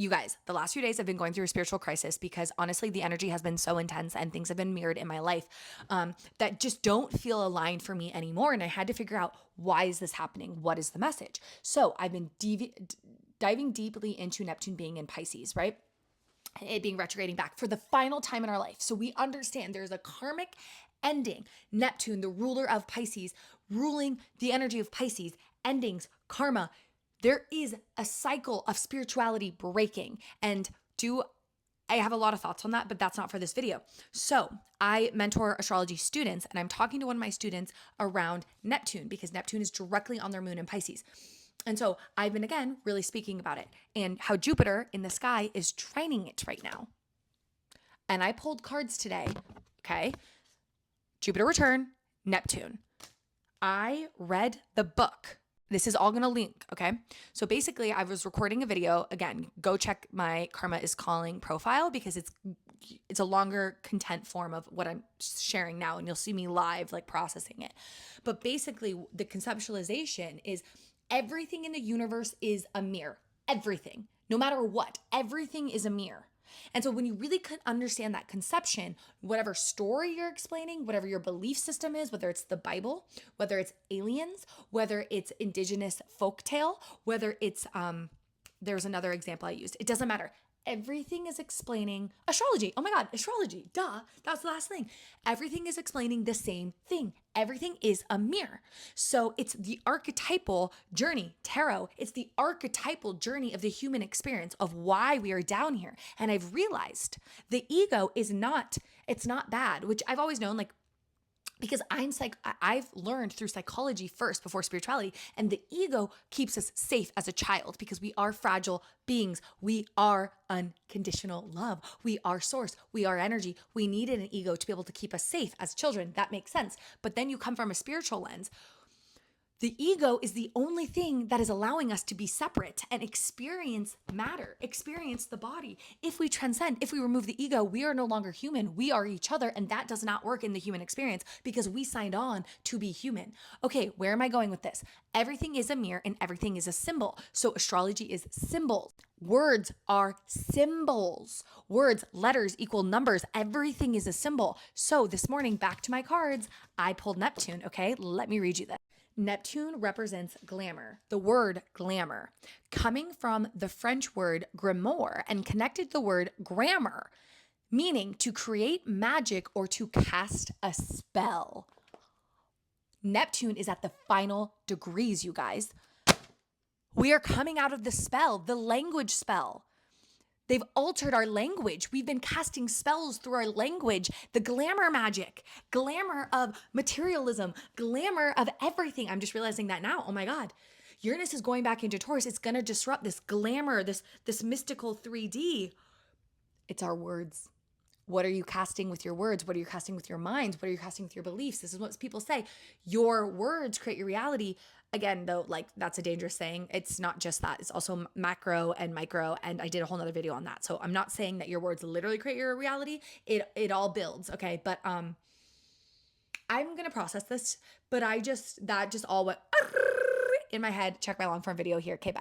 You guys, the last few days I've been going through a spiritual crisis because honestly, the energy has been so intense and things have been mirrored in my life that just don't feel aligned for me anymore. And I had to figure out, why is this happening? What is the message? So I've been diving deeply into Neptune being in Pisces, right? It being retrograding back for the final time in our life. So we understand there's a karmic ending. Neptune, the ruler of Pisces, ruling the energy of Pisces, endings, karma. There is a cycle of spirituality breaking. And I have a lot of thoughts on that, but that's not for this video. So I mentor astrology students, and I'm talking to one of my students around Neptune because Neptune is directly on their moon in Pisces. And so I've been, again, really speaking about it and how Jupiter in the sky is training it right now. And I pulled cards today, okay? Jupiter return, Neptune. I read the book. This is all going to link, okay? So basically, I was recording a video. Again, go check my Karma is Calling profile because it's a longer content form of what I'm sharing now, and you'll see me live, like processing it. But basically, the conceptualization is everything in the universe is a mirror. Everything, no matter what, everything is a mirror. And so when you really could understand that conception, whatever story you're explaining, whatever your belief system is, whether it's the Bible, whether it's aliens, whether it's indigenous folktale, whether it's, there's another example I used. It doesn't matter. Everything is explaining astrology. Oh my God, astrology. Duh. That's the last thing. Everything is explaining the same thing. Everything is a mirror. So it's the archetypal journey, tarot. It's the archetypal journey of the human experience of why we are down here. And I've realized the ego is it's not bad, which I've always known, like, because I've learned through psychology first before spirituality, and the ego keeps us safe as a child because we are fragile beings. We are unconditional love. We are source. We are energy. We needed an ego to be able to keep us safe as children. That makes sense. But then you come from a spiritual lens. The ego is the only thing that is allowing us to be separate and experience matter, experience the body. If we transcend, if we remove the ego, we are no longer human. We are each other, and that does not work in the human experience because we signed on to be human. Okay, where am I going with this? Everything is a mirror and everything is a symbol. So astrology is symbols. Words are symbols. Words, letters equal numbers. Everything is a symbol. So this morning, back to my cards, I pulled Neptune, okay? Let me read you this. Neptune represents glamour, the word glamour, coming from the French word grimoire and connected to the word grammar, meaning to create magic or to cast a spell. Neptune is at the final degrees, you guys. We are coming out of the spell, the language spell. They've altered our language. We've been casting spells through our language. The glamour magic, glamour of materialism, glamour of everything. I'm just realizing that now. Oh my God. Uranus is going back into Taurus. It's going to disrupt this glamour, this mystical 3D. It's our words. What are you casting with your words? What are you casting with your minds? What are you casting with your beliefs? This is what people say. Your words create your reality. Again, though, like, that's a dangerous saying. It's not just that. It's also macro and micro. And I did a whole nother video on that. So I'm not saying that your words literally create your reality. It all builds. Okay. But I'm going to process this, but that just all went in my head. Check my long form video here. Okay, bye.